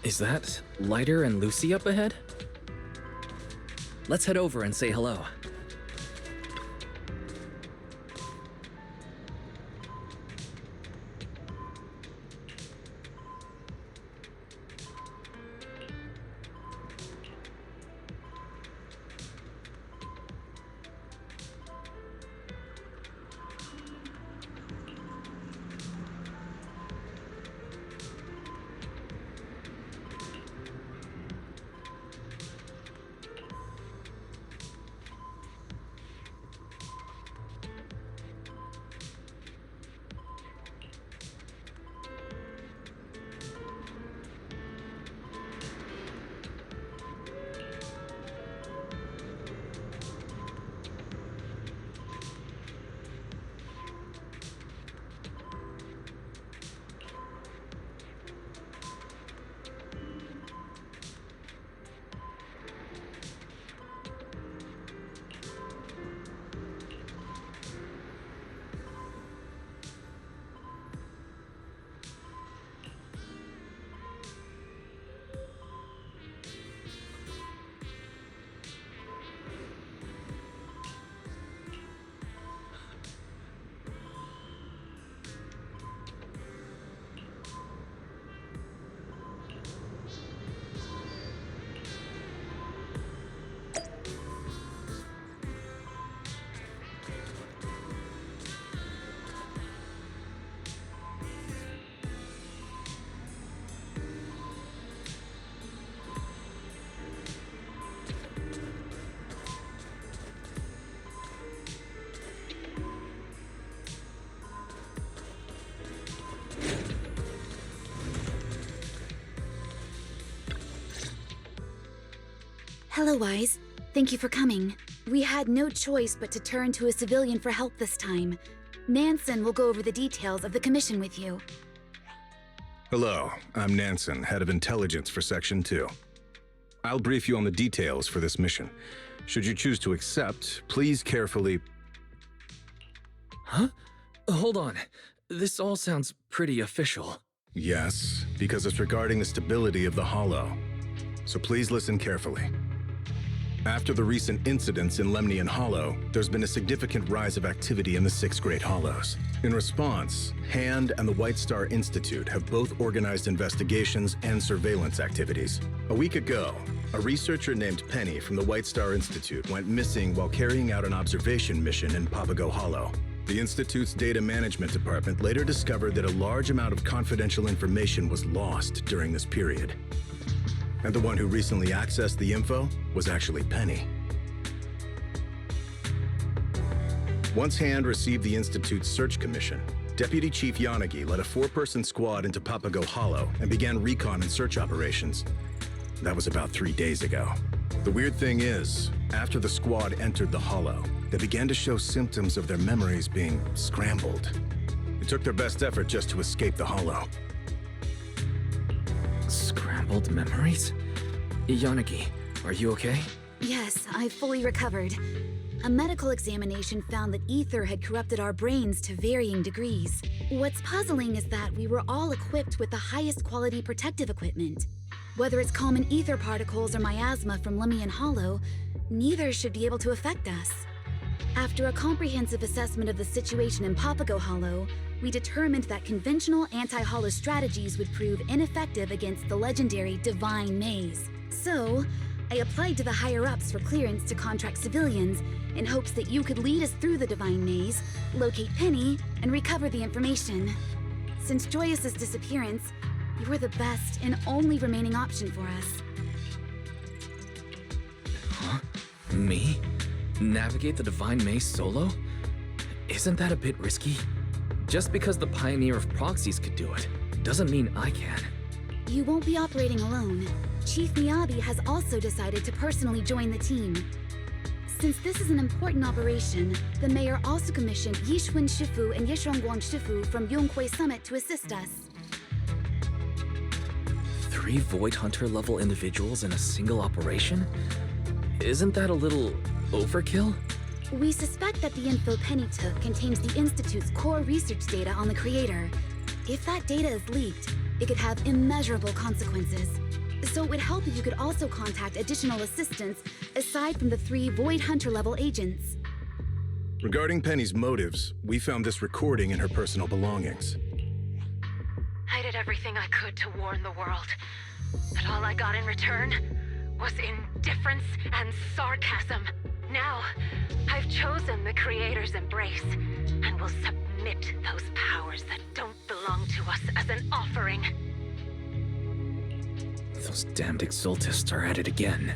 Is that Lighter and Lucy up ahead? Let's head over and say hello. Hello, Wise. Thank you for coming. We had no choice but to turn to a civilian for help this time. Nansen will go over the details of the commission with you. Hello, I'm Nansen, head of intelligence for Section 2. I'll brief you on the details for this mission. Should you choose to accept, please carefully... Huh? Hold on. This all sounds pretty official. Yes, because it's regarding the stability of the Hollow. So please listen carefully. After the recent incidents in Lemnian Hollow, there's been a significant rise of activity in the 6 Great Hollows. In response, HAND and the White Star Institute have both organized investigations and surveillance activities. A week ago, a researcher named Penny from the White Star Institute went missing while carrying out an observation mission in Papago Hollow. The Institute's data management department later discovered that a large amount of confidential information was lost during this period. And the one who recently accessed the info was actually Penny. Once HAND received the Institute's search commission, Deputy Chief Yanagi led a 4-person squad into Papago Hollow and began recon and search operations. That was about 3 days ago. The weird thing is, after the squad entered the Hollow, they began to show symptoms of their memories being scrambled. It took their best effort just to escape the Hollow. Scrambled memories? Yanagi, are you okay? Yes, I've fully recovered. A medical examination found that ether had corrupted our brains to varying degrees. What's puzzling is that we were all equipped with the highest quality protective equipment. Whether it's common ether particles or miasma from Lemmian Hollow, neither should be able to affect us. After a comprehensive assessment of the situation in Papago Hollow, we determined that conventional anti-hollow strategies would prove ineffective against the legendary Divine Maze. So, I applied to the higher-ups for clearance to contract civilians in hopes that you could lead us through the Divine Maze, locate Penny, and recover the information. Since Joyous' disappearance, you were the best and only remaining option for us. Huh? Me? Navigate the Divine Maze solo? Isn't that a bit risky? Just because the Pioneer of Proxies could do it, doesn't mean I can. You won't be operating alone. Chief Miyabi has also decided to personally join the team. Since this is an important operation, the mayor also commissioned Yishun Shifu and Yishongguang Shifu from Yonghui Summit to assist us. 3 Void Hunter level individuals in a single operation? Isn't that a little overkill? We suspect that the info Penny took contains the Institute's core research data on the creator. If that data is leaked, it could have immeasurable consequences. So it would help if you could also contact additional assistance aside from the 3 Void Hunter level agents. Regarding Penny's motives, we found this recording in her personal belongings. I did everything I could to warn the world, but all I got in return was indifference and sarcasm. Now, I've chosen the Creator's embrace, and will submit those powers that don't belong to us as an offering. Those damned Exultists are at it again.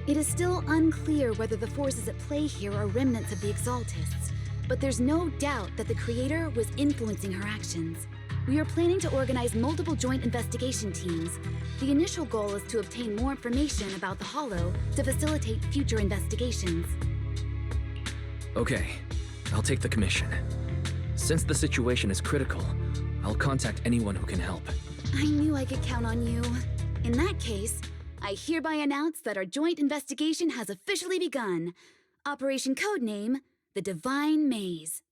It is still unclear whether the forces at play here are remnants of the Exaltists, but there's no doubt that the Creator was influencing her actions. We are planning to organize multiple joint investigation teams. The initial goal is to obtain more information about the Hollow to facilitate future investigations. Okay, I'll take the commission. Since the situation is critical, I'll contact anyone who can help. I knew I could count on you. In that case, I hereby announce that our joint investigation has officially begun. Operation Codename, the Divine Maze.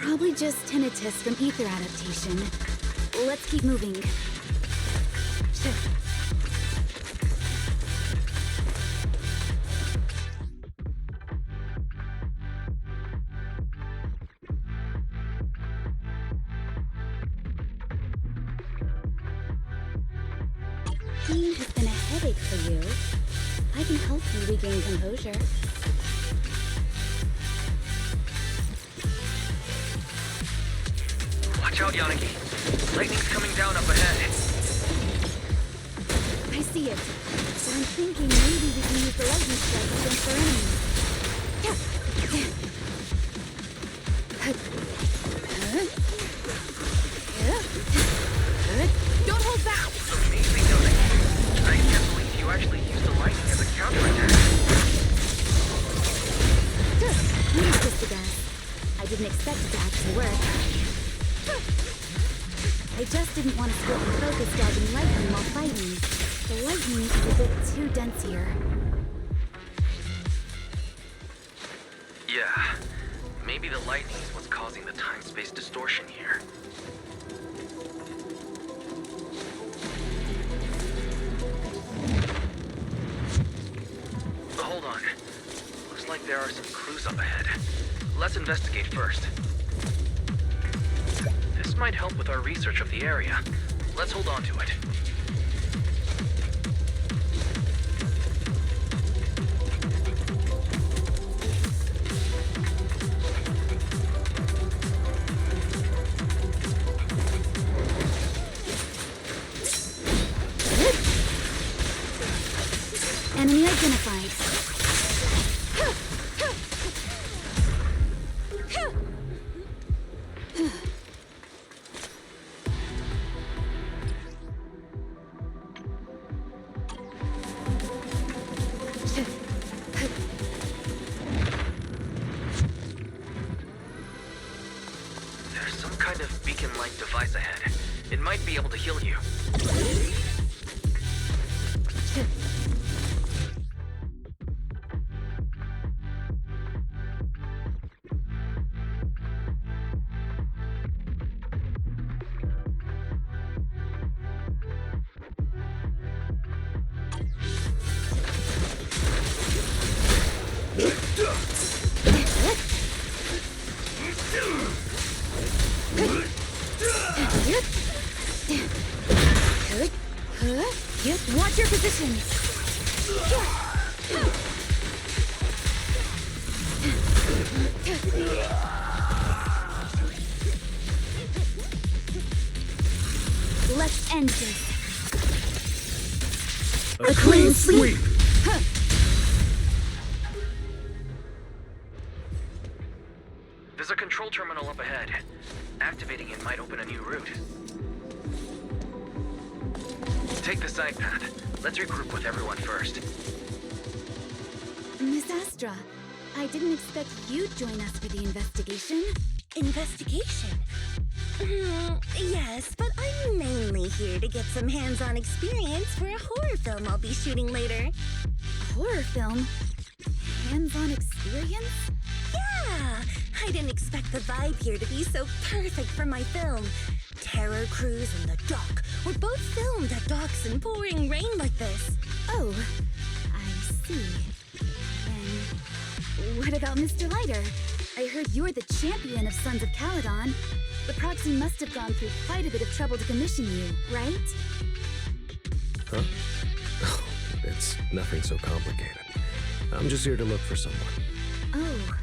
Probably just tinnitus from ether adaptation. Let's keep moving. Pain has been a headache for you. I can help you regain composure. Watch out, Yanagi. Lightning's coming down up ahead. I see it. So I'm thinking maybe we can use the lightning strike against our enemies. Don't hold back! Amazing, Yanagi. I can't believe you actually used the lightning as a counterattack. Use this again. I didn't expect it to actually work. I just didn't want to split the focus dodging lightning while fighting. The lightning is a bit too dense here. Yeah. Maybe the lightning is what's causing the time-space distortion here. Hold on. Looks like there are some clues up ahead. Let's investigate first. This might help with our research of the area. Let's hold on to it. Enemy identified. There's some kind of beacon-like device ahead. It might be able to heal you. Watch your position. Let's end this. A clean sweep! There's a control terminal up ahead. Activating it might open a new route. Take the side path. Let's regroup with everyone first. Miss Astra, I didn't expect you'd join us for the investigation. Investigation? Yes, but I'm mainly here to get some hands-on experience for a horror film I'll be shooting later. A horror film? Hands-on experience? Yeah! I didn't expect the vibe here to be so perfect for my film. Terror Cruise and The Dock were both filmed at docks in pouring rain like this. Oh, I see. And what about Mr. Lighter? I heard you're the champion of Sons of Caledon. The proxy must have gone through quite a bit of trouble to commission you, right? Huh? Oh, it's nothing so complicated. I'm just here to look for someone. Oh.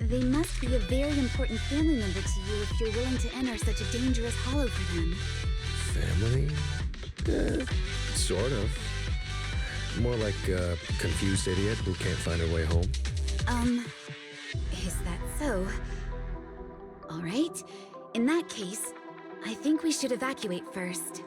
They must be a very important family member to you if you're willing to enter such a dangerous hollow for them. Family? Sort of. More like a confused idiot who can't find her way home. Is that so? All right. In that case, I think we should evacuate first.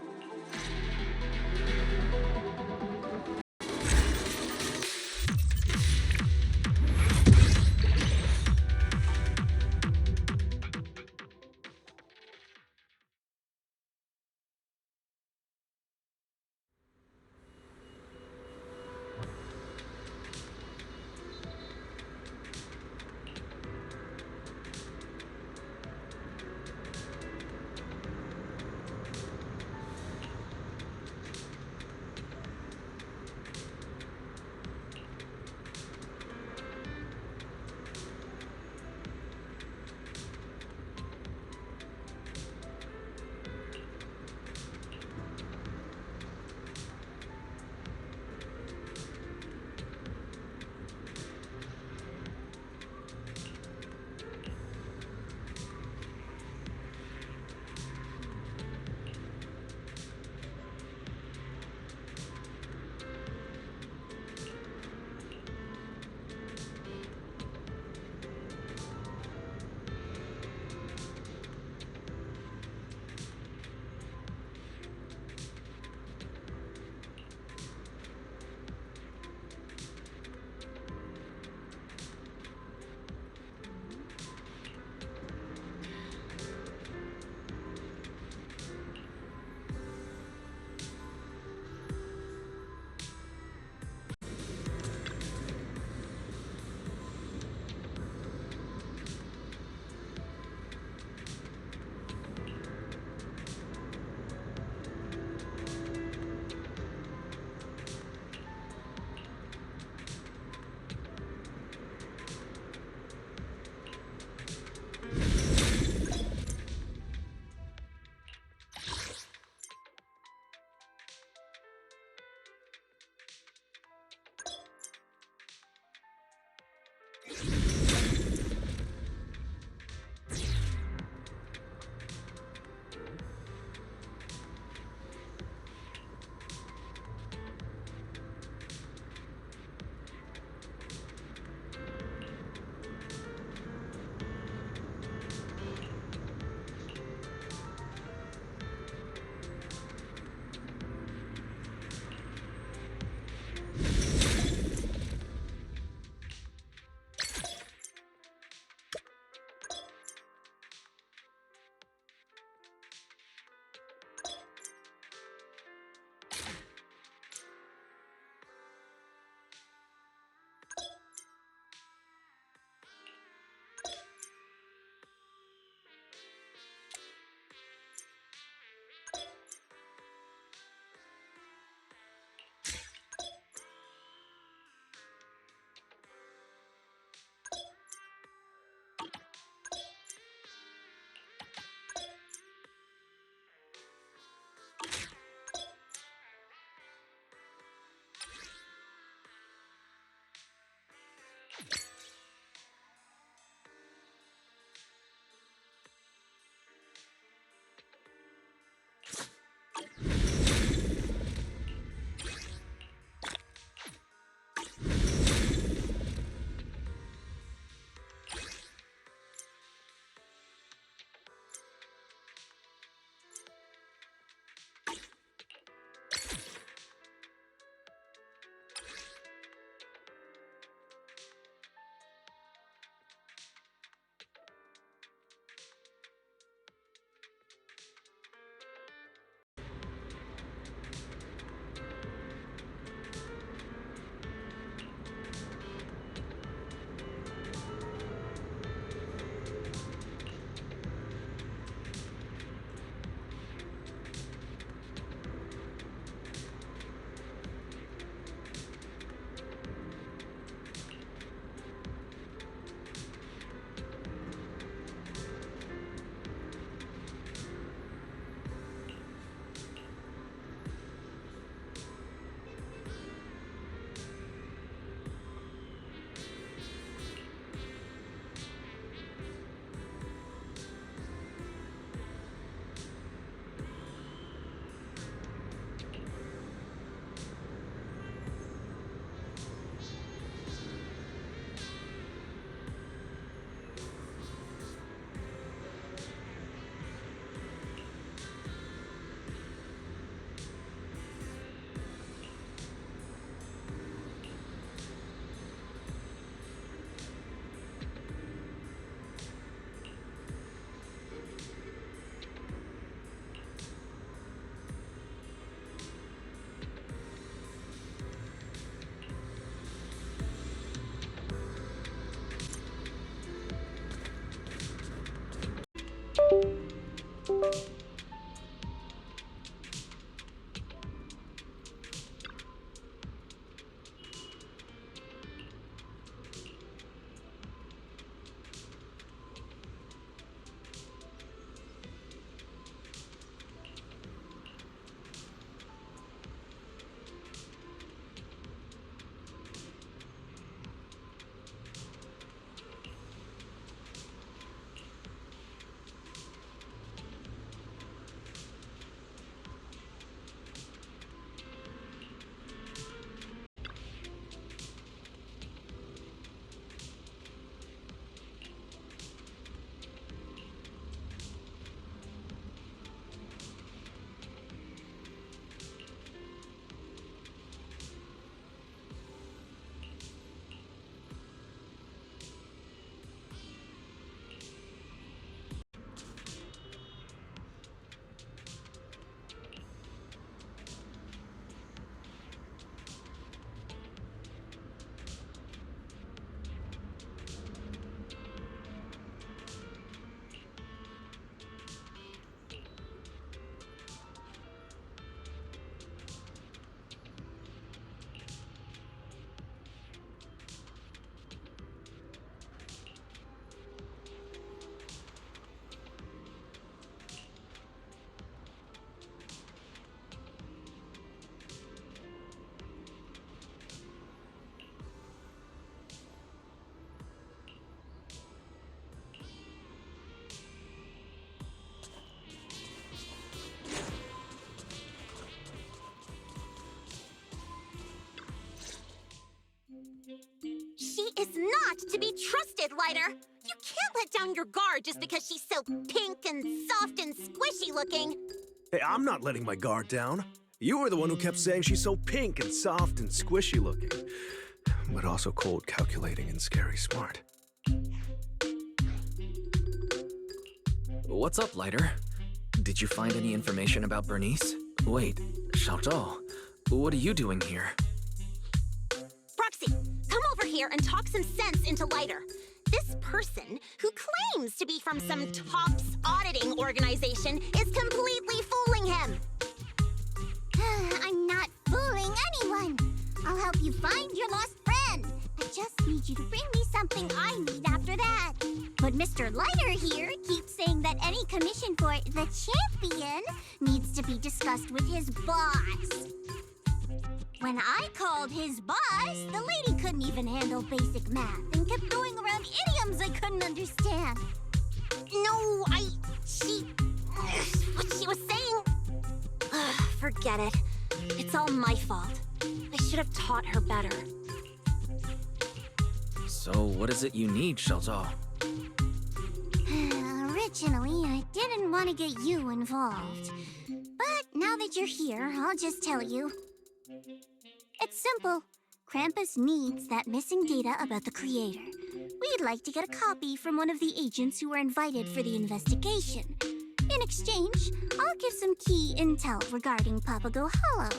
She is not to be trusted, Lighter. You can't let down your guard just because she's so pink and soft and squishy looking. Hey, I'm not letting my guard down. You were the one who kept saying she's so pink and soft and squishy looking. But also cold, calculating, and scary smart. What's up, Lighter? Did you find any information about Bernice? Wait, Xiaozhou, what are you doing here? Proxy, come over here and talk some sense into Lighter. This person, who claims to be from some TOPS auditing organization, is completely fooling him. I'm not fooling anyone. I'll help you find your lost friend. I just need you to bring me something I need after that. But Mr. Lighter here keeps saying that any commission for the champion needs to be discussed with his boss. When I called his boss, the lady couldn't even handle basic math and kept throwing around idioms I couldn't understand. No, what she was saying? Forget it. It's all my fault. I should have taught her better. So, what is it you need, Xiaozhou? Originally, I didn't want to get you involved. But now that you're here, I'll just tell you. It's simple. Krampus needs that missing data about the creator. We'd like to get a copy from one of the agents who were invited for the investigation. In exchange, I'll give some key intel regarding Papago Hollow.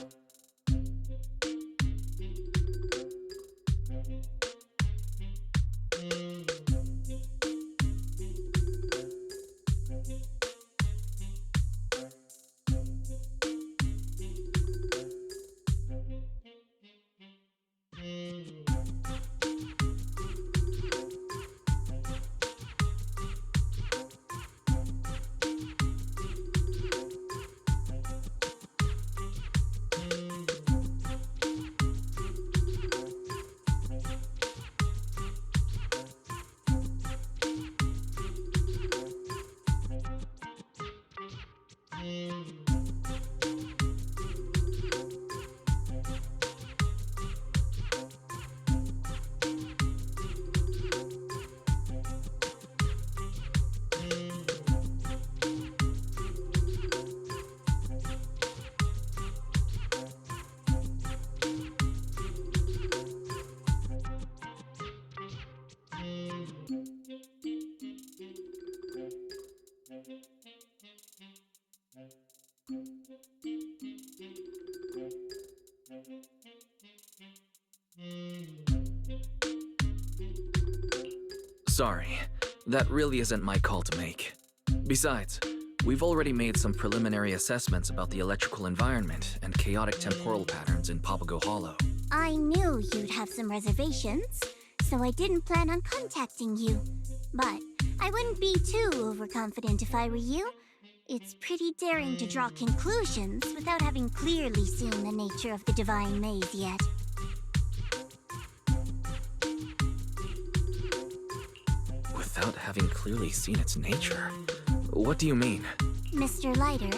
Sorry, that really isn't my call to make. Besides, we've already made some preliminary assessments about the electrical environment and chaotic temporal patterns in Papago Hollow. I knew you'd have some reservations, so I didn't plan on contacting you. But I wouldn't be too overconfident if I were you. It's pretty daring to draw conclusions without having clearly seen the nature of the Divine Maze yet. Without having clearly seen its nature? What do you mean? Mr. Lighter,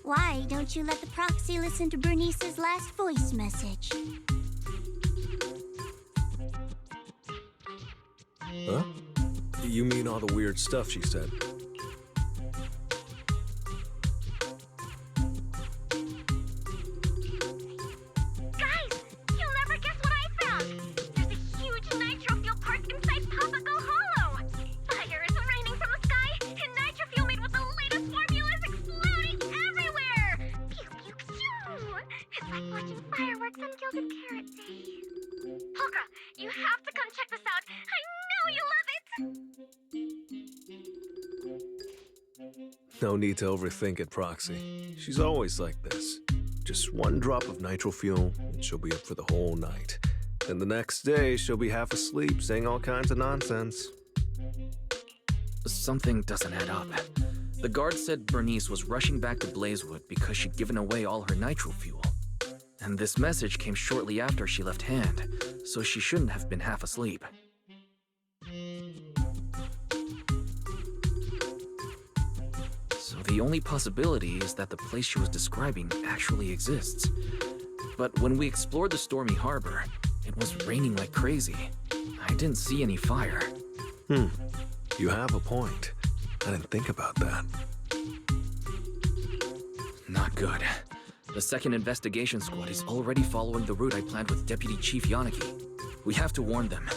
why don't you let the proxy listen to Bernice's last voice message? Huh? You mean all the weird stuff she said? Guys, you'll never guess what I found! There's a huge nitro fuel park inside Papago Hollow! Fire is raining from the sky, and nitro fuel made with the latest formula is exploding everywhere! Pew pew pew! It's like watching fireworks on Gilded Carrot Day. Polka, you have to come check this out! I know you love it! No need to overthink it, Proxy. She's always like this. Just one drop of nitro fuel, and she'll be up for the whole night. And the next day, she'll be half asleep, saying all kinds of nonsense. Something doesn't add up. The guard said Bernice was rushing back to Blazewood because she'd given away all her nitro fuel. And this message came shortly after she left hand, so she shouldn't have been half asleep. So the only possibility is that the place she was describing actually exists. But when we explored the stormy harbor, it was raining like crazy. I didn't see any fire. You have a point. I didn't think about that. Not good. The second investigation squad is already following the route I planned with Deputy Chief Yanagi. We have to warn them.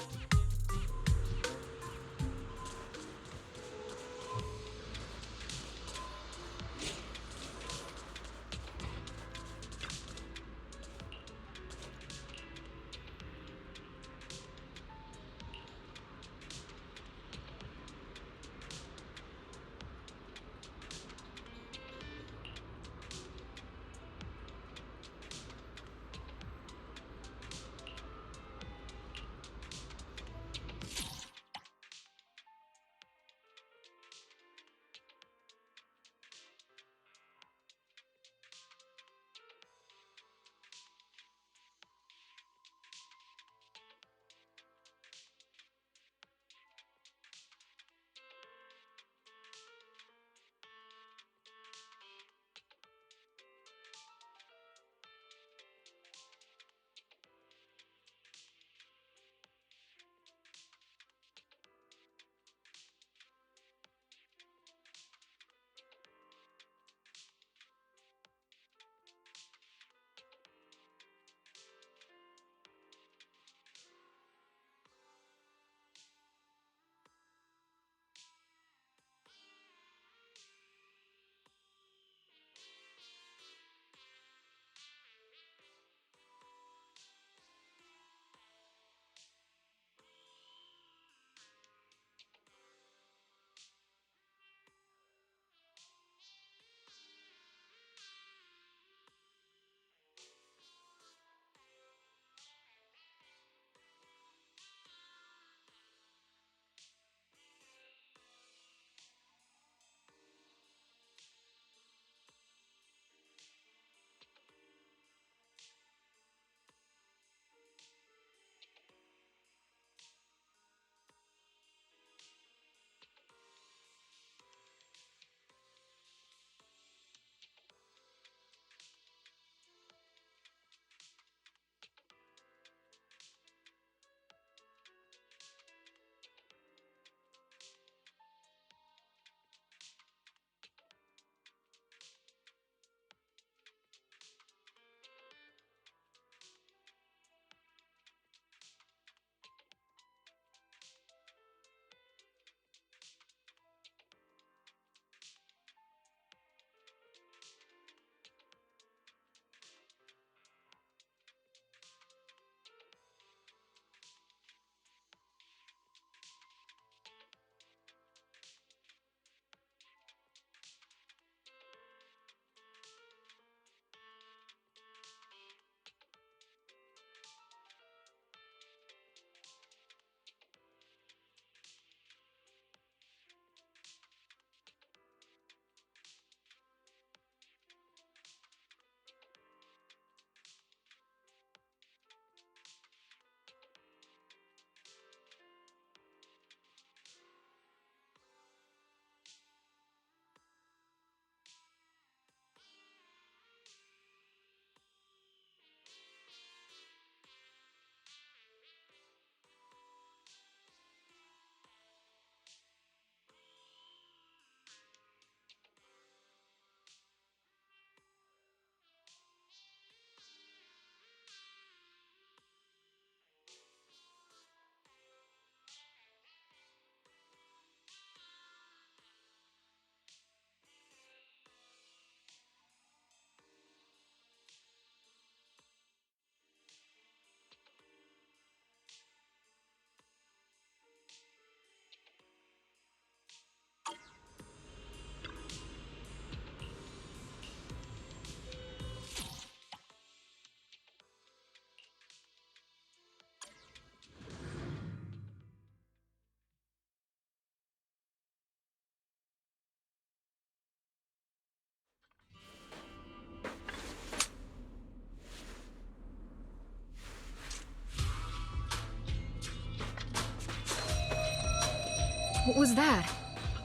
What was that?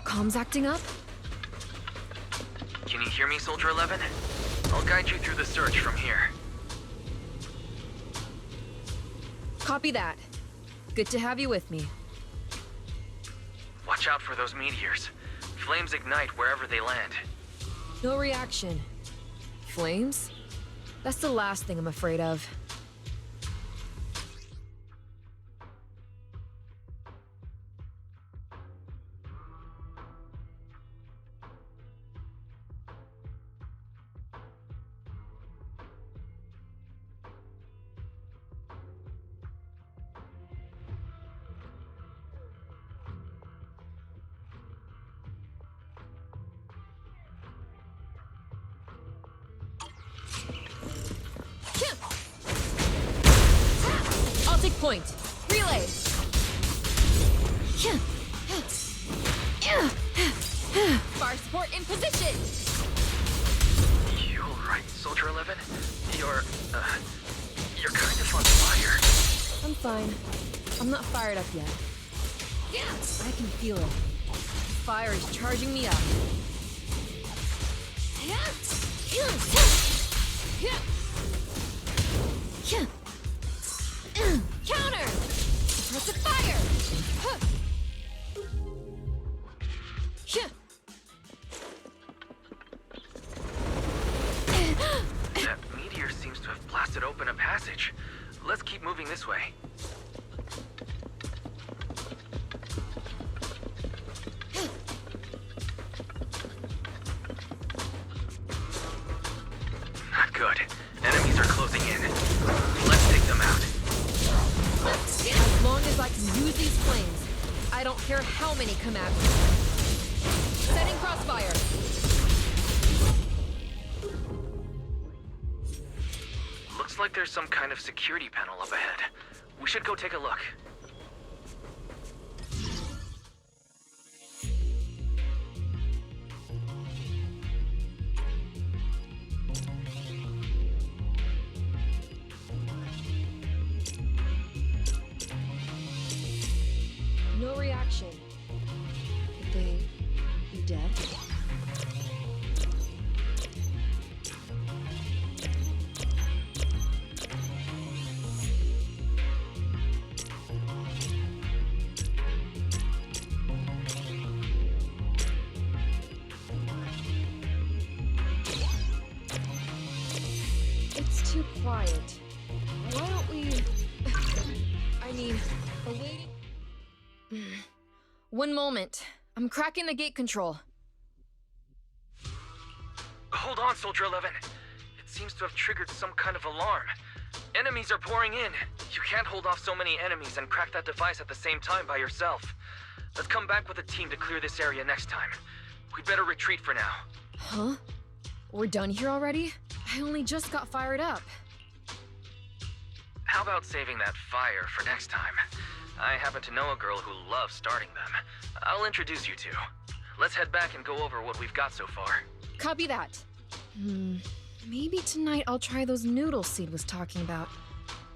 Comms acting up? Can you hear me, Soldier 11? I'll guide you through the search from here. Copy that. Good to have you with me. Watch out for those meteors. Flames ignite wherever they land. No reaction. Flames? That's the last thing I'm afraid of. I'll take point. Relay. Fire support in position. You alright, Soldier 11? You're kind of on fire. I'm fine. I'm not fired up yet. I can feel it. The fire is charging me up. Counter! Suppressive fire! That meteor seems to have blasted open a passage. Let's keep moving this way. Not good. Enemies are closing in. Let's take them out. As long as I can use these flames, I don't care how many come at me. Setting crossfire. Looks like there's some kind of security panel up ahead. We should go take a look. No reaction. Could they be dead? It's too quiet. Why don't we... I mean, awaiting... One moment. I'm cracking the gate control. Hold on, Soldier 11. It seems to have triggered some kind of alarm. Enemies are pouring in. You can't hold off so many enemies and crack that device at the same time by yourself. Let's come back with a team to clear this area next time. We'd better retreat for now. Huh? We're done here already? I only just got fired up. How about saving that fire for next time? I happen to know a girl who loves starting them. I'll introduce you two. Let's head back and go over what we've got so far. Copy that. Maybe tonight I'll try those noodles Seed was talking about.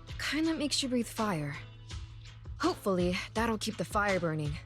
The kind that makes you breathe fire. Hopefully, that'll keep the fire burning.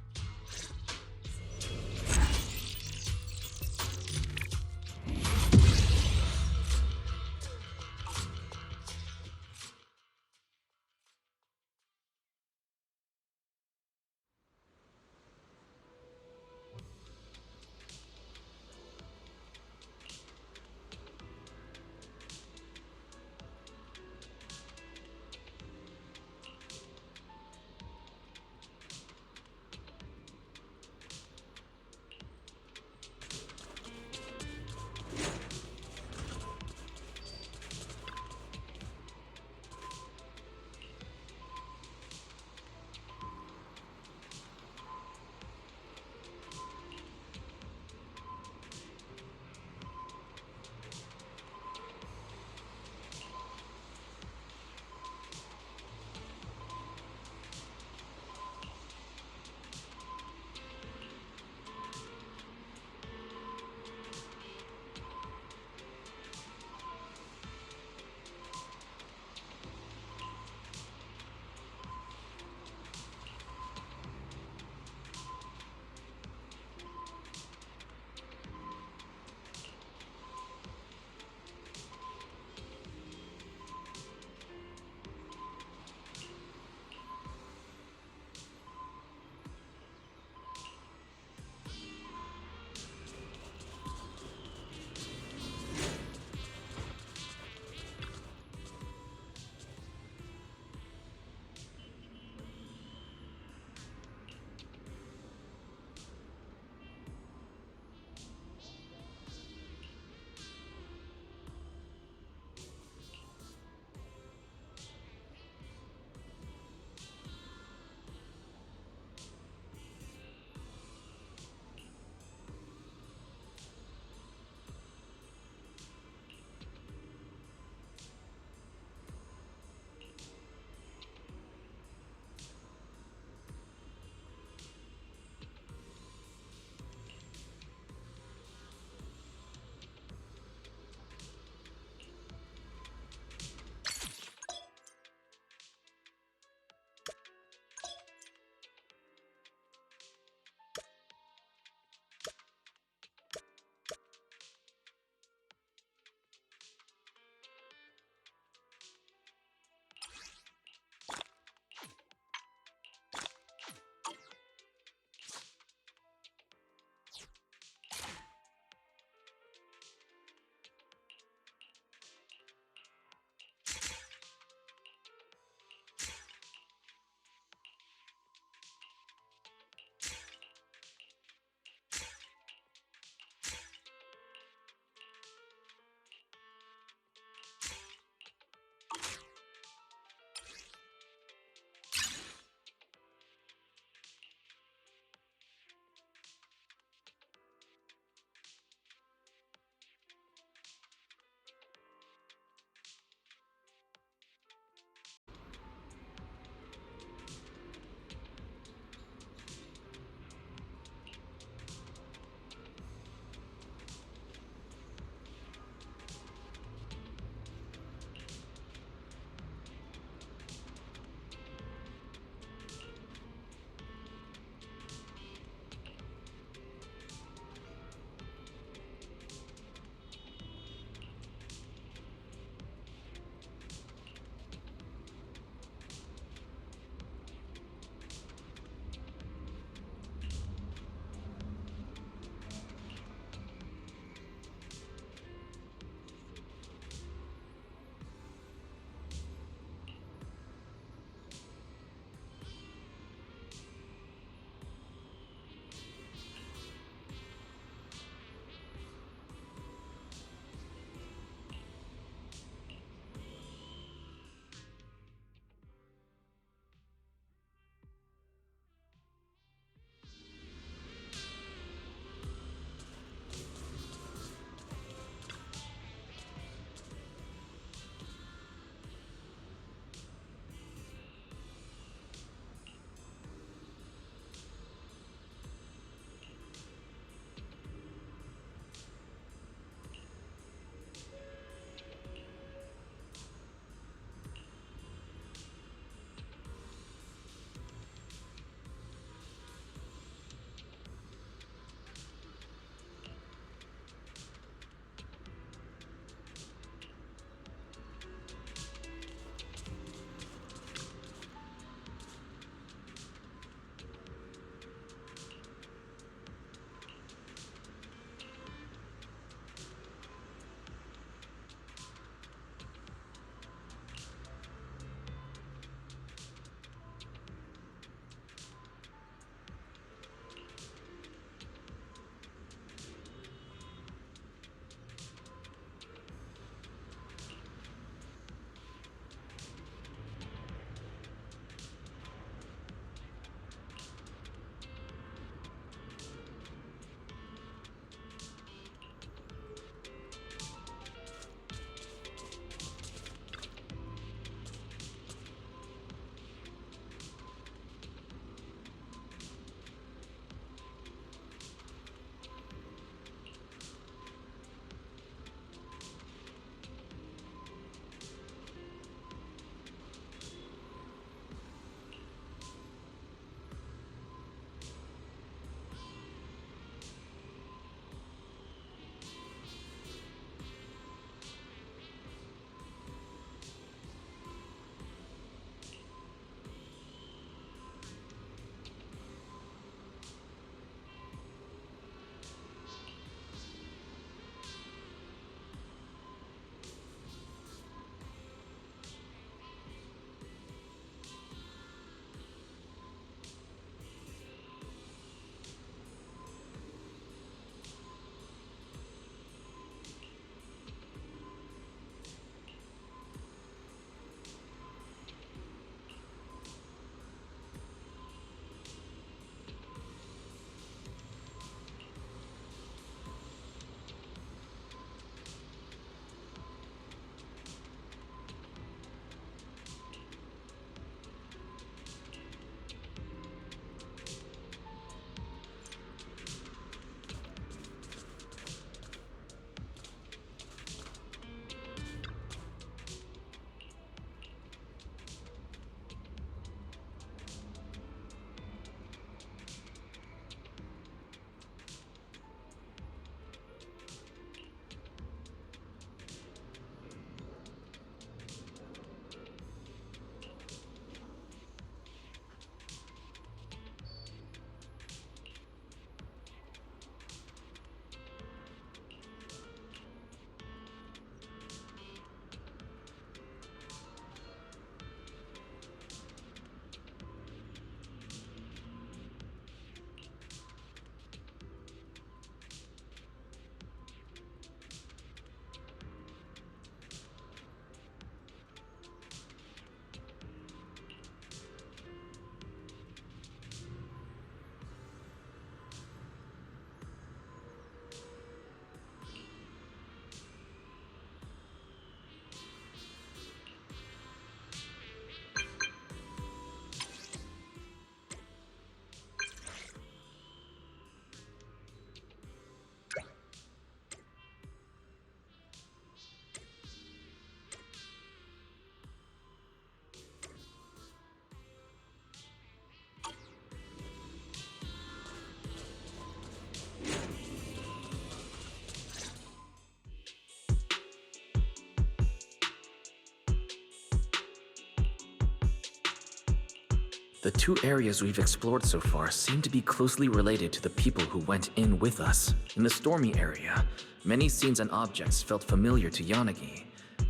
The two areas we've explored so far seem to be closely related to the people who went in with us. In the stormy area, many scenes and objects felt familiar to Yanagi,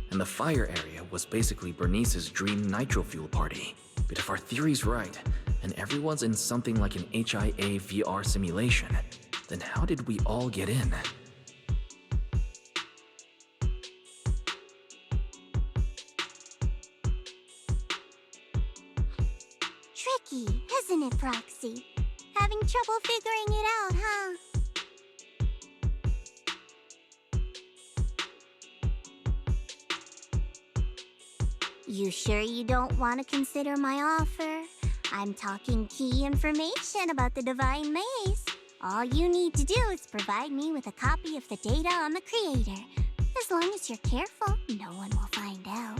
and the fire area was basically Bernice's dream nitro fuel party. But if our theory's right, and everyone's in something like an HIA VR simulation, then how did we all get in? Tricky, isn't it, Proxy? Having trouble figuring it out, huh? You sure you don't want to consider my offer? I'm talking key information about the Divine Maze. All you need to do is provide me with a copy of the data on the creator. As long as you're careful, no one will find out.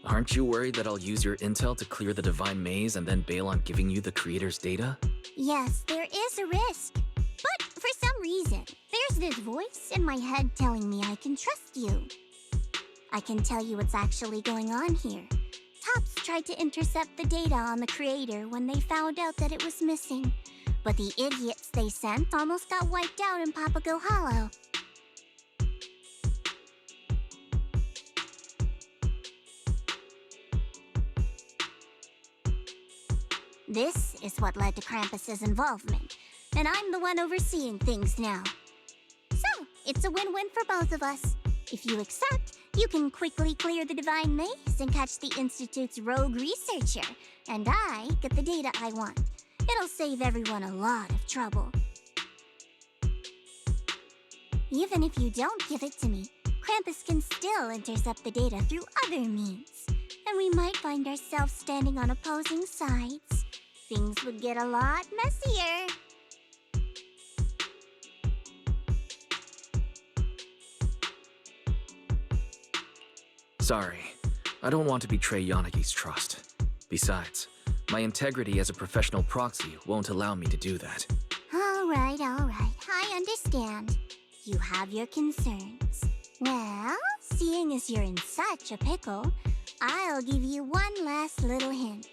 Aren't you worried that I'll use your intel to clear the Divine Maze and then bail on giving you the creator's data? Yes, there is a risk. But for some reason, there's this voice in my head telling me I can trust you. I can tell you what's actually going on here. Tops tried to intercept the data on the creator when they found out that it was missing. But the idiots they sent almost got wiped out in Papago Hollow. This is what led to Krampus's involvement, and I'm the one overseeing things now. So, it's a win-win for both of us. If you accept, you can quickly clear the Divine Maze and catch the Institute's rogue researcher, and I get the data I want. It'll save everyone a lot of trouble. Even if you don't give it to me, Krampus can still intercept the data through other means, and we might find ourselves standing on opposing sides. Things would get a lot messier. Sorry, I don't want to betray Yanagi's trust. Besides, my integrity as a professional proxy won't allow me to do that. All right, I understand. You have your concerns. Well, seeing as you're in such a pickle, I'll give you one last little hint.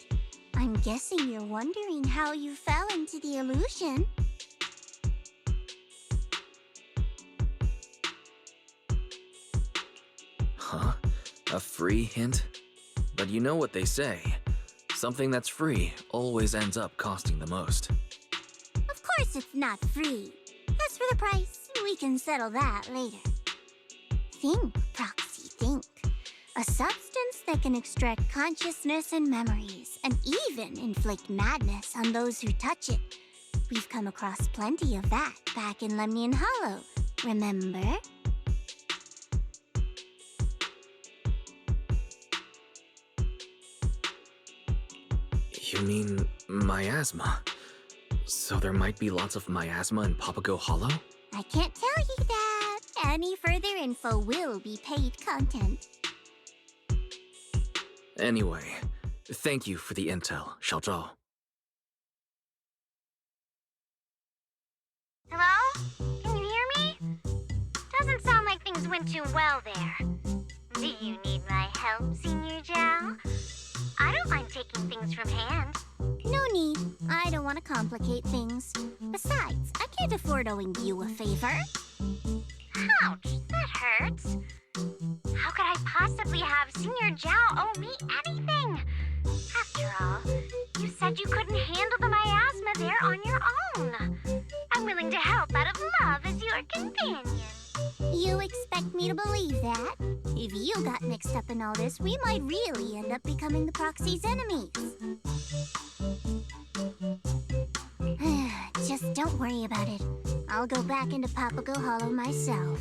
I'm guessing you're wondering how you fell into the illusion. Huh? A free hint? But you know what they say. Something that's free always ends up costing the most. Of course it's not free. As for the price, we can settle that later. Think, Proxy, think. A substance that can extract consciousness and memories, and even inflict madness on those who touch it. We've come across plenty of that back in Lemnian Hollow, remember? You mean miasma? So there might be lots of miasma in Papago Hollow? I can't tell you that. Any further info will be paid content. Anyway, thank you for the intel, Xiao Zhao. Hello? Can you hear me? Doesn't sound like things went too well there. Do you need my help, Senior Zhao? I don't mind taking things from hand. No need. I don't want to complicate things. Besides, I can't afford owing you a favor. Ouch, that hurts. How could I possibly have Senior Zhao owe me anything? After all, you said you couldn't handle the miasma there on your own. I'm willing to help out of love as your companion. You expect me to believe that? If you got mixed up in all this, we might really end up becoming the Proxy's enemies. Just don't worry about it. I'll go back into Papago Hollow myself.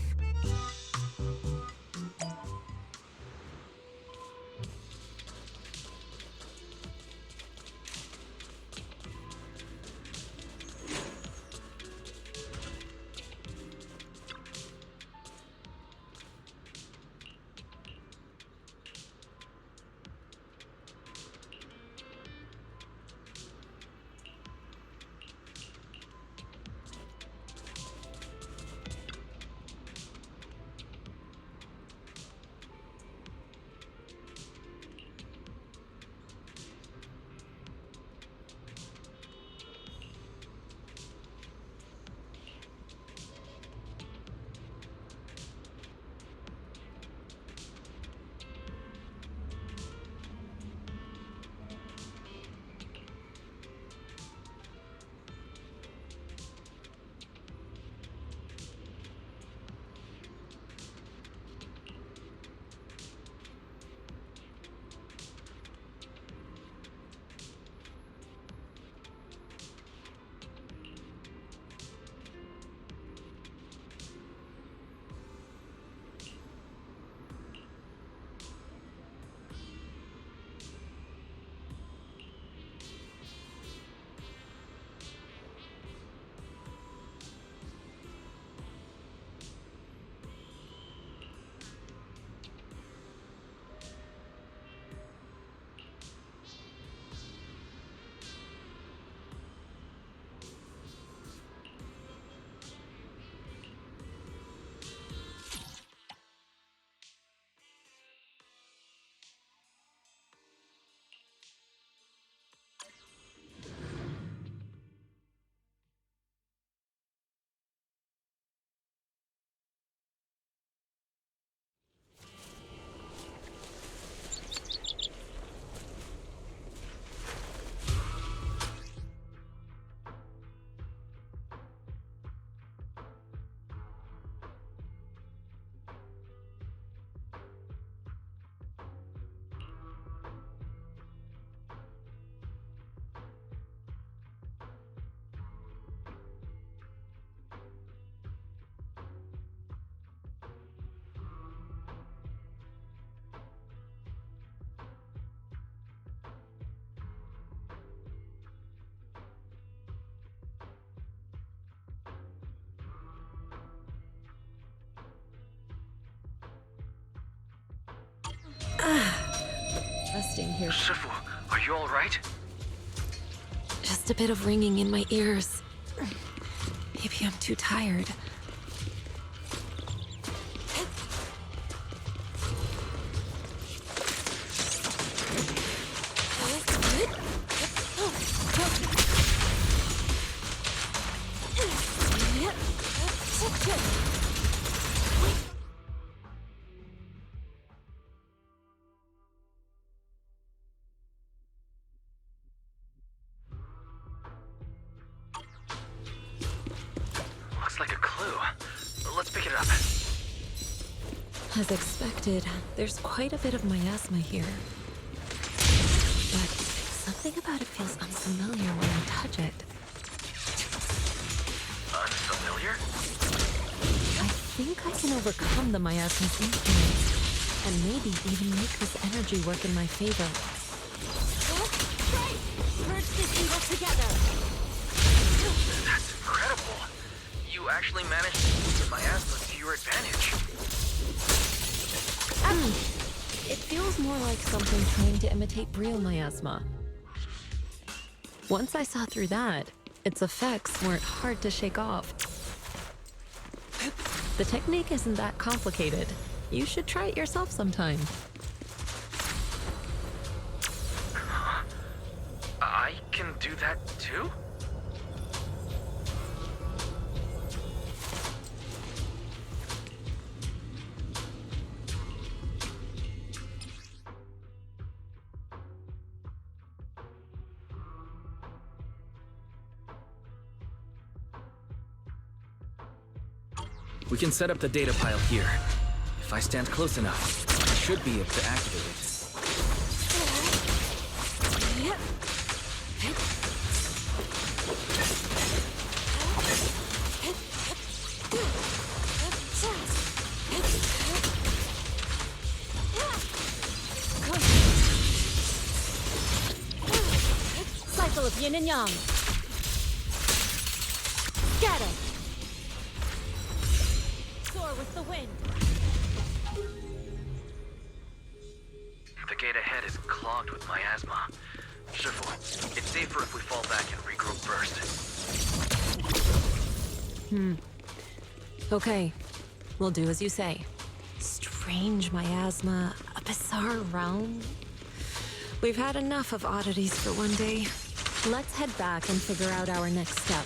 resting here. Shifu, are you alright? Just a bit of ringing in my ears. Maybe I'm too tired. Looks like a clue. Let's pick it up. As expected, there's quite a bit of miasma here. But something about it feels unfamiliar when I touch it. Unfamiliar? I think I can overcome the miasma's influence, and maybe even make this energy work in my favor. Merge this evil together! That's incredible. You actually managed to use the miasma to your advantage. It feels more like something trying to imitate real miasma. Once I saw through that, its effects weren't hard to shake off. The technique isn't that complicated. You should try it yourself sometime. I can do that too? We can set up the data pile here. If I stand close enough, I should be able to activate it. Cycle of yin and yang. Scatter. Soar with the wind. The gate ahead is clogged with miasma. Shifu, it's safer if we fall back and regroup first. Okay, we'll do as you say. Strange miasma, a bizarre realm. We've had enough of oddities for one day. Let's head back and figure out our next step.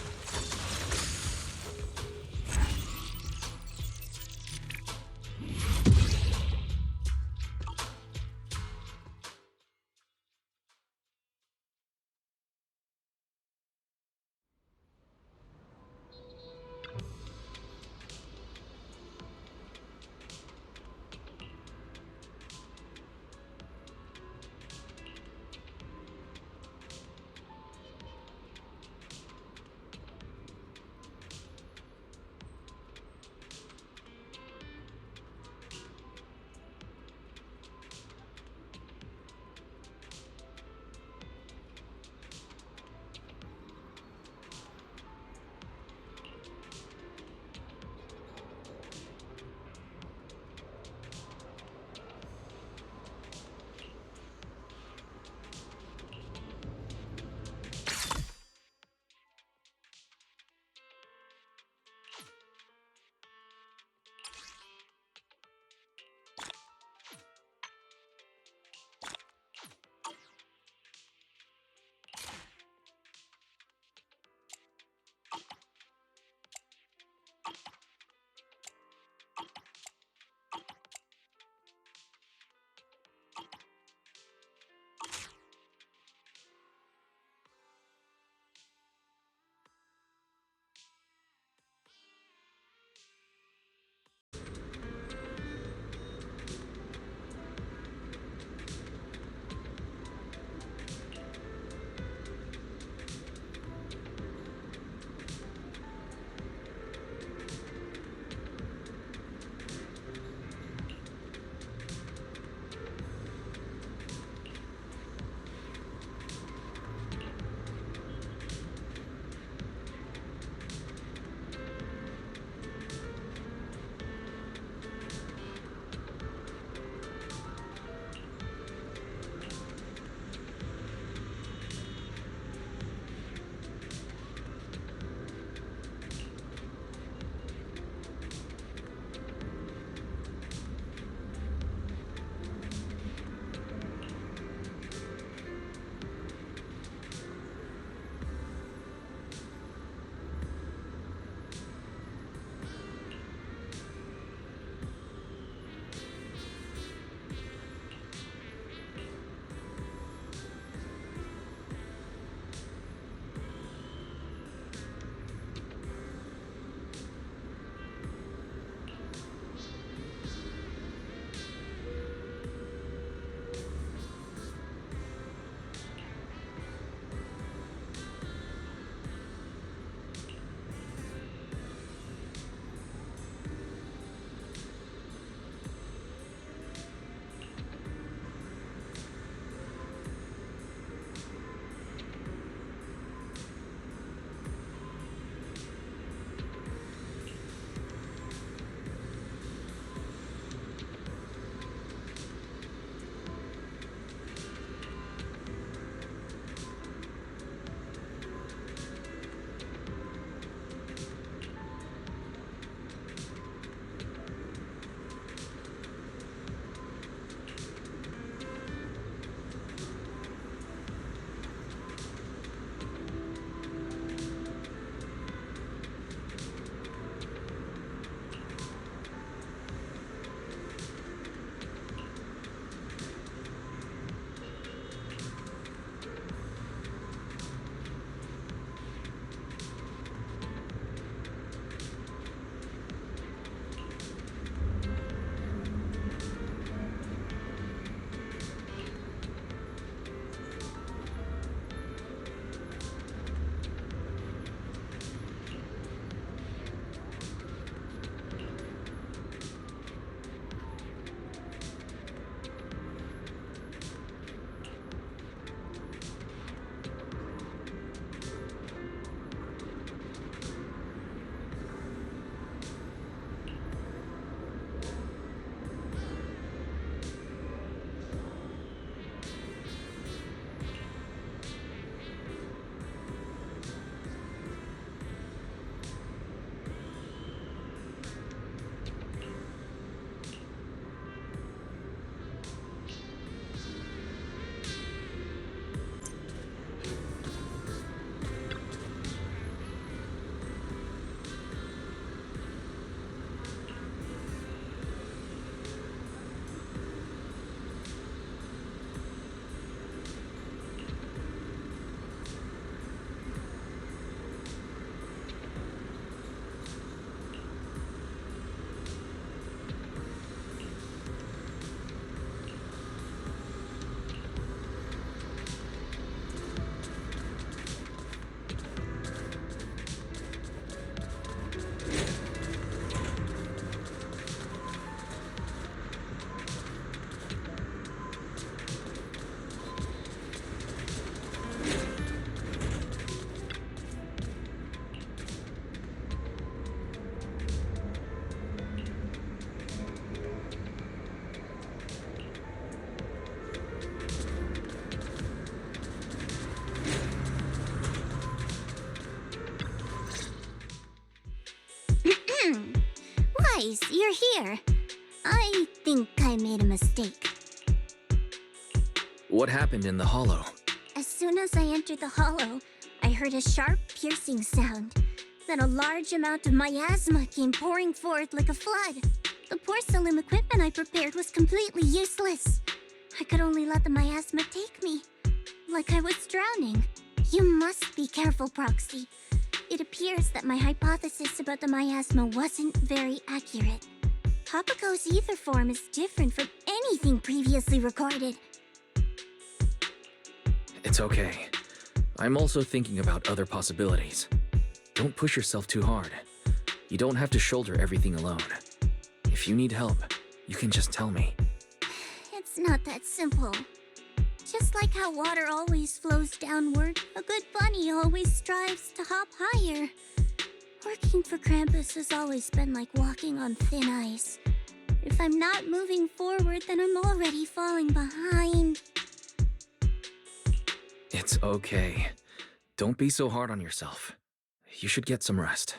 you're here. I think I made a mistake. What happened in the hollow? As soon as I entered the hollow, I heard a sharp, piercing sound. Then a large amount of miasma came pouring forth like a flood. The porcelain equipment I prepared was completely useless. I could only let the miasma take me, like I was drowning. You must be careful, Proxy. It appears that my hypothesis about the miasma wasn't very accurate. Papago's ether form is different from anything previously recorded. It's okay. I'm also thinking about other possibilities. Don't push yourself too hard. You don't have to shoulder everything alone. If you need help, you can just tell me. It's not that simple. Just like how water always flows downward, a good bunny always strives to hop higher. Working for Krampus has always been like walking on thin ice. If I'm not moving forward, then I'm already falling behind. It's okay. Don't be so hard on yourself. You should get some rest.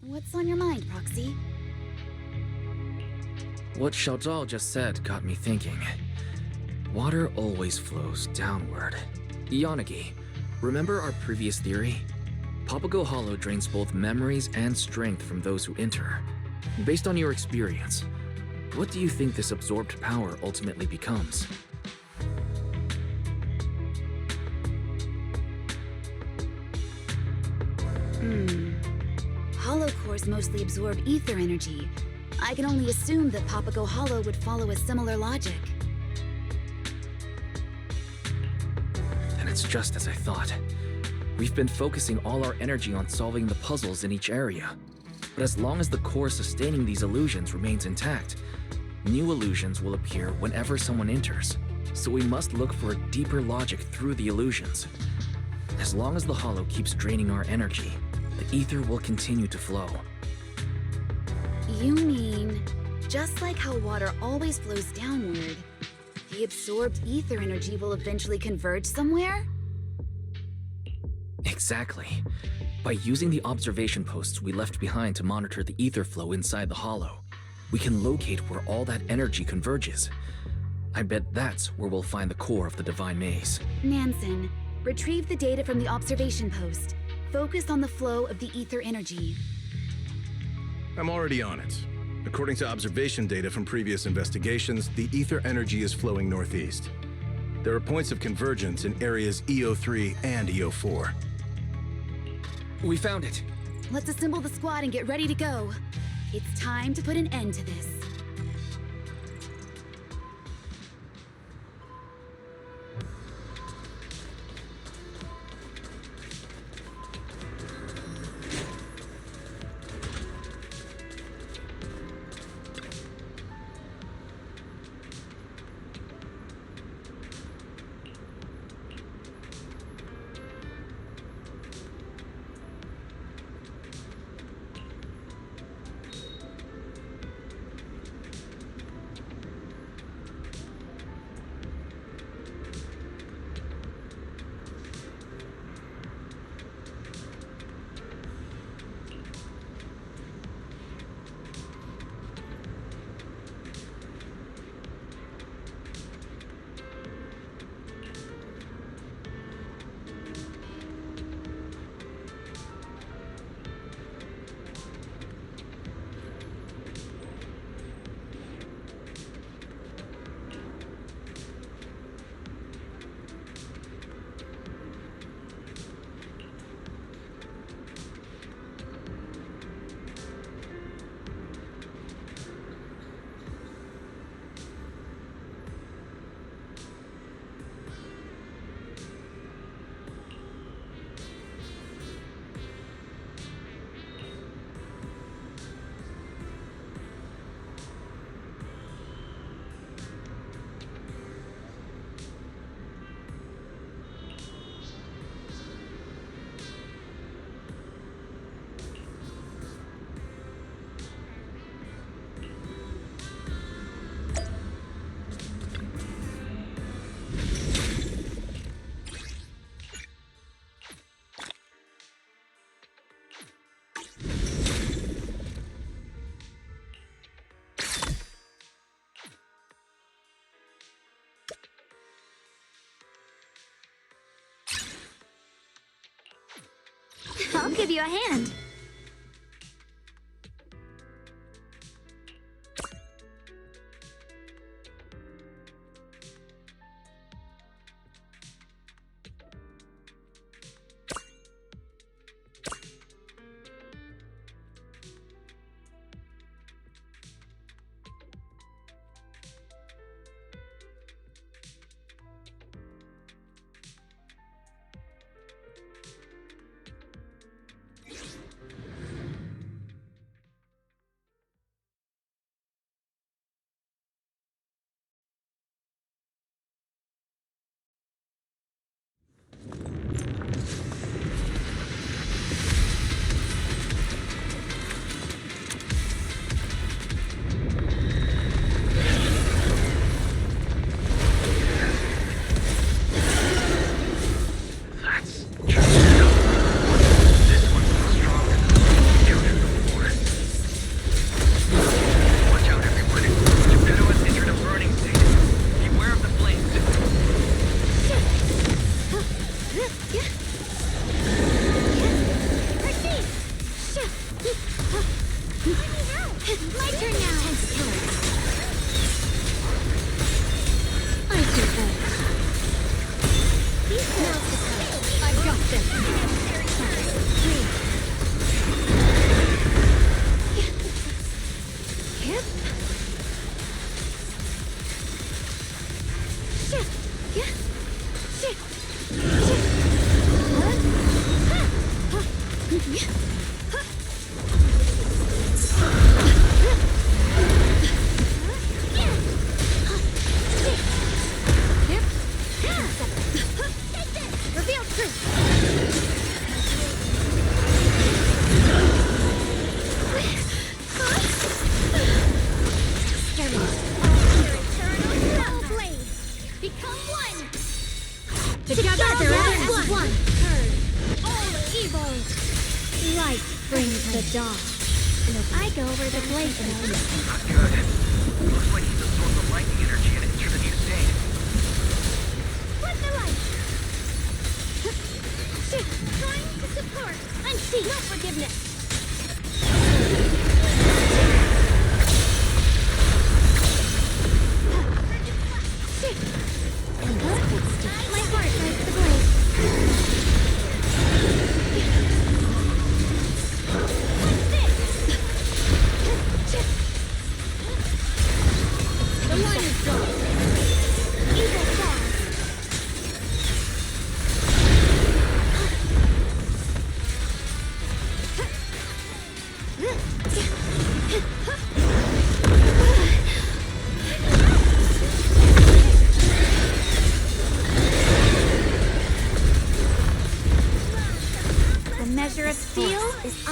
What's on your mind, Proxy? What Xiaozhao just said got me thinking. Water always flows downward. Yanagi, remember our previous theory? Papago Hollow drains both memories and strength from those who enter. Based on your experience, what do you think this absorbed power ultimately becomes? Hollow cores mostly absorb ether energy. I can only assume that Papago Hollow would follow a similar logic. And it's just as I thought. We've been focusing all our energy on solving the puzzles in each area. But as long as the core sustaining these illusions remains intact, new illusions will appear whenever someone enters. So we must look for a deeper logic through the illusions. As long as the hollow keeps draining our energy, the ether will continue to flow. You mean, just like how water always flows downward, the absorbed ether energy will eventually converge somewhere? Exactly. By using the observation posts we left behind to monitor the ether flow inside the hollow, we can locate where all that energy converges. I bet that's where we'll find the core of the Divine Maze. Nansen, retrieve the data from the observation post. Focus on the flow of the ether energy. I'm already on it. According to observation data from previous investigations, the ether energy is flowing northeast. There are points of convergence in areas EO3 and EO4. We found it. Let's assemble the squad and get ready to go. It's time to put an end to this. give you a hand.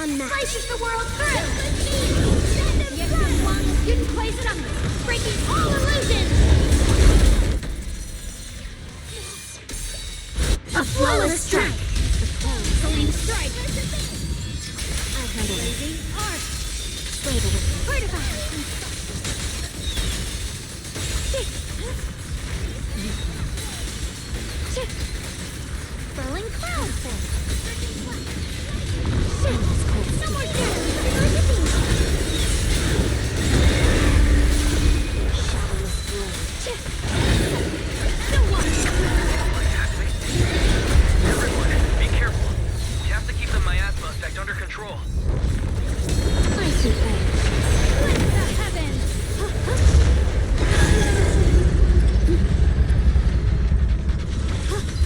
Slices the world through! Yet this one didn't place it on me, breaking all illusions! A flawless strike! Going strike! I handle it. Arc! Slave it. Fortify! Swirling cloud fence! No more Everyone, be careful. We have to keep the miasma effect under control. Icy edge. Bless the heavens!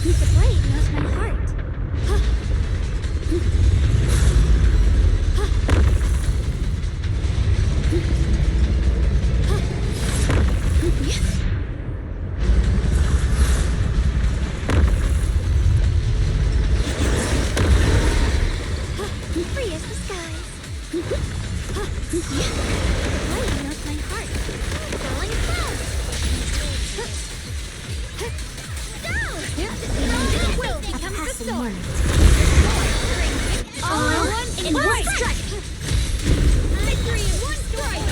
The blade knows my heart. Free as the skies. The blade knows my heart. Falling clouds. Down! Will becomes the sword. All in one strike. Victory in one strike.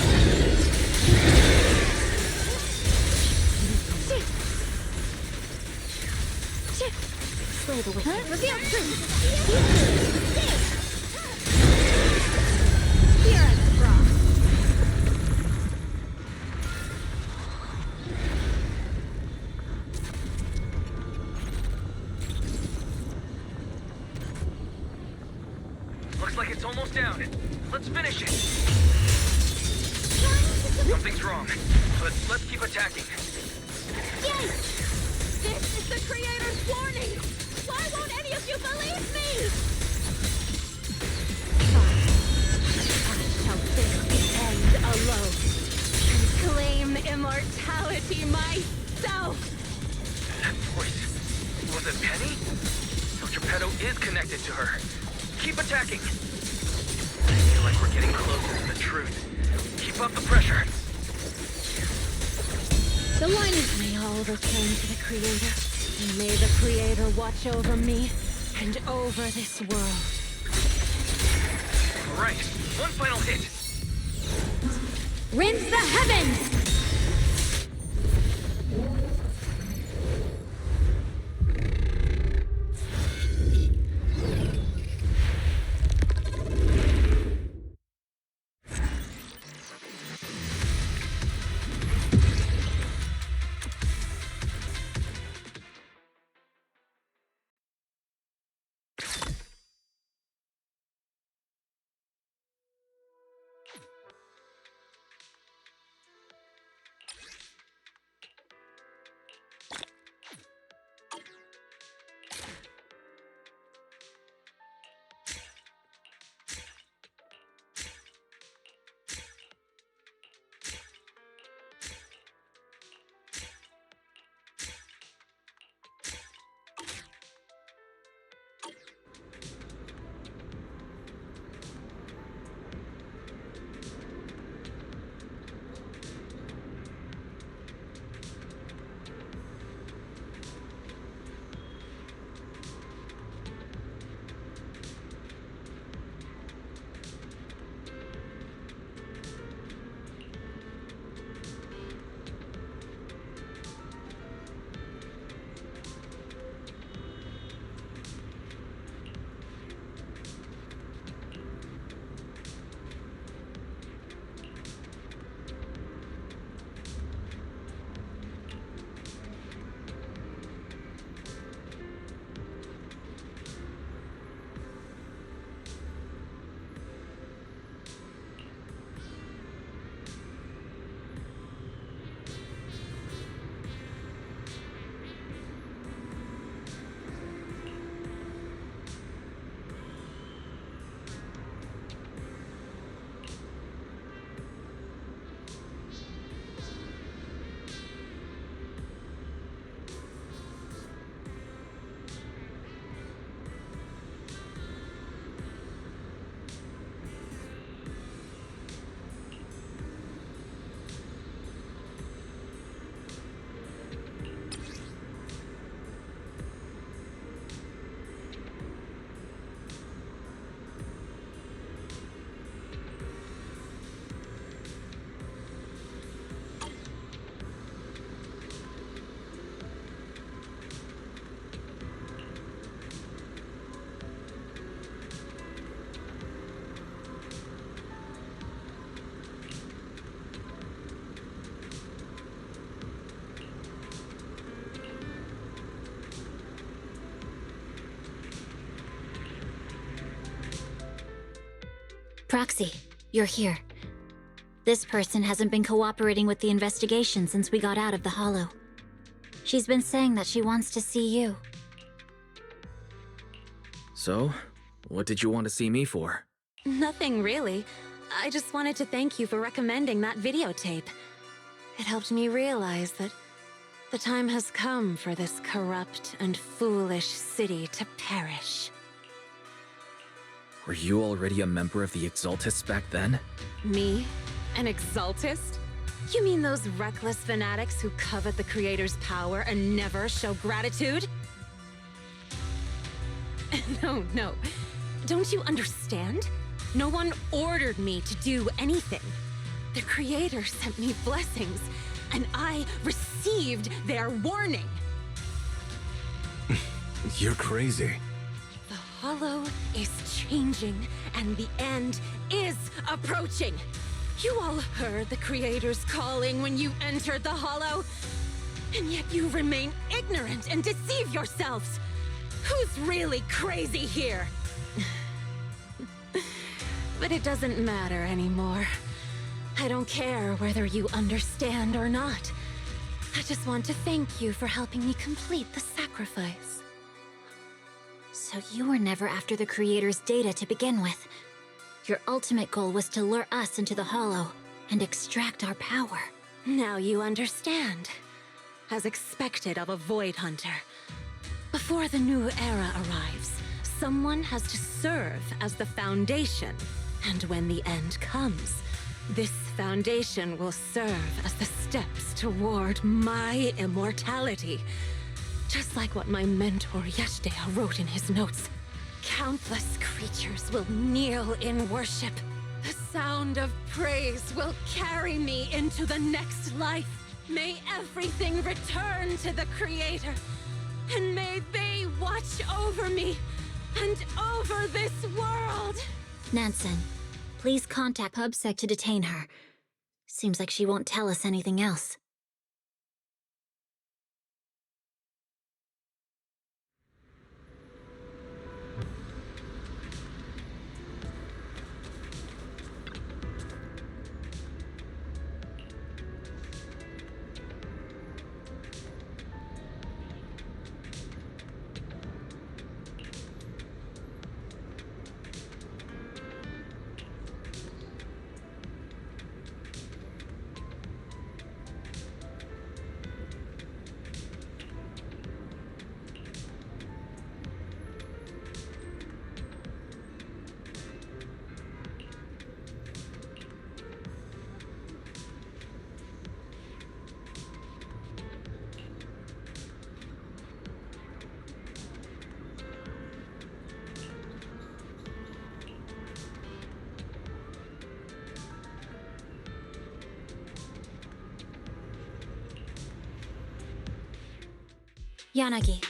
Slay the wicked. Reveal truth. down. Let's finish it. Something's wrong, but let's keep attacking. Yes! This is the Creator's warning! Why won't any of you believe me? I shall face the end alone and claim immortality myself! That voice. Was it Penny? Dr. Pedo is connected to her. Keep attacking. I feel like we're getting closer to the truth. Keep up the pressure. The liners may all return to the Creator, and may the Creator watch over me and over this world. All right, one final hit. Rinse the heavens! Proxy, you're here. This person hasn't been cooperating with the investigation since we got out of the Hollow. She's been saying that she wants to see you. So, what did you want to see me for? Nothing really. I just wanted to thank you for recommending that videotape. It helped me realize that the time has come for this corrupt and foolish city to perish. Were you already a member of the Exaltists back then? Me? An Exaltist? You mean those reckless fanatics who covet the Creator's power and never show gratitude? No. Don't you understand? No one ordered me to do anything. The Creator sent me blessings, and I received their warning. You're crazy. The Hollow is changing, and the end is approaching. You all heard the Creator's calling when you entered the Hollow, and yet you remain ignorant and deceive yourselves. Who's really crazy here? But it doesn't matter anymore. I don't care whether you understand or not. I just want to thank you for helping me complete the sacrifice. So you were never after the Creator's data to begin with. Your ultimate goal was to lure us into the Hollow and extract our power. Now you understand. As expected of a Void Hunter. Before the new era arrives, someone has to serve as the Foundation. And when the end comes, this Foundation will serve as the steps toward my immortality. Just like what my mentor Yeshdale wrote in his notes. Countless creatures will kneel in worship. The sound of praise will carry me into the next life. May everything return to the Creator. And may they watch over me and over this world. Nansen, please contact PubSec to detain her. Seems like she won't tell us anything else. Yanagi,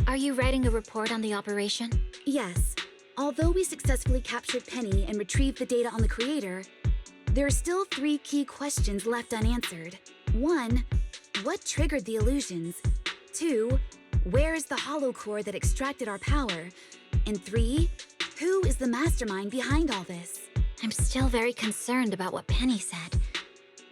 are you writing a report on the operation? Yes. Although we successfully captured Penny and retrieved the data on the Creator, there are still 3 key questions left unanswered. 1. What triggered the illusions? 2. Where is the hollow core that extracted our power? And 3. Who is the mastermind behind all this? I'm still very concerned about what Penny said.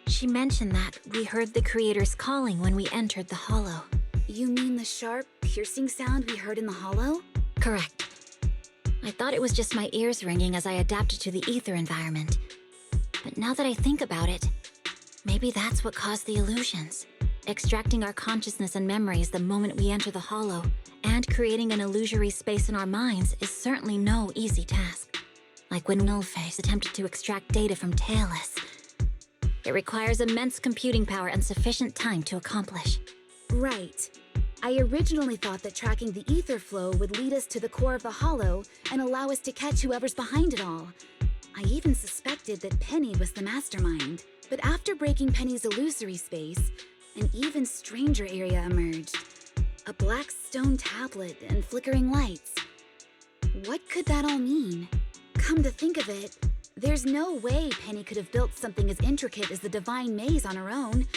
She mentioned that we heard the Creator's calling when we entered the Hollow. You mean the sharp, piercing sound we heard in the Hollow? Correct. I thought it was just my ears ringing as I adapted to the ether environment. But now that I think about it, maybe that's what caused the illusions. Extracting our consciousness and memories the moment we enter the Hollow, and creating an illusory space in our minds is certainly no easy task. Like when Nullface attempted to extract data from Tailless. It requires immense computing power and sufficient time to accomplish. Right. I originally thought that tracking the ether flow would lead us to the core of the Hollow and allow us to catch whoever's behind it all. I even suspected that Penny was the mastermind. But after breaking Penny's illusory space, an even stranger area emerged. A black stone tablet and flickering lights. What could that all mean? Come to think of it, there's no way Penny could have built something as intricate as the Divine Maze on her own.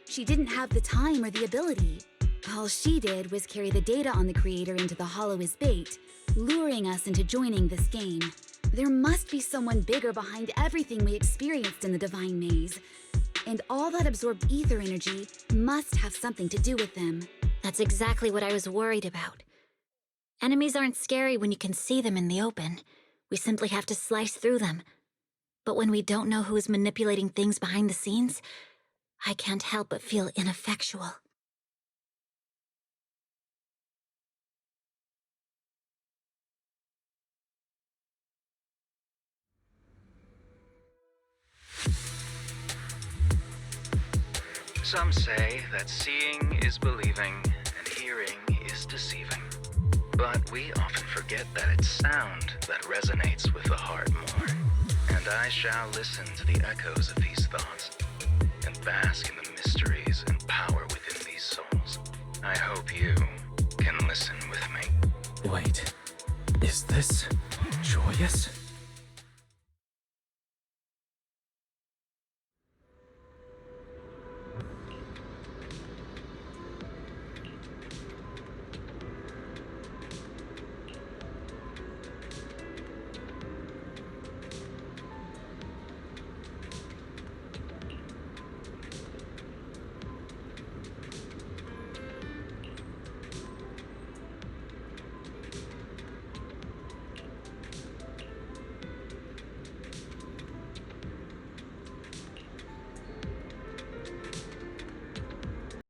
She didn't have the time or the ability. All she did was carry the data on the Creator into the Hollow as bait, luring us into joining this game. There must be someone bigger behind everything we experienced in the Divine Maze. And all that absorbed ether energy must have something to do with them. That's exactly what I was worried about. Enemies aren't scary when you can see them in the open. We simply have to slice through them. But when we don't know who is manipulating things behind the scenes, I can't help but feel ineffectual. Some say that seeing is believing and hearing is deceiving. But we often forget that it's sound that resonates with the heart more. And I shall listen to the echoes of these thoughts and bask in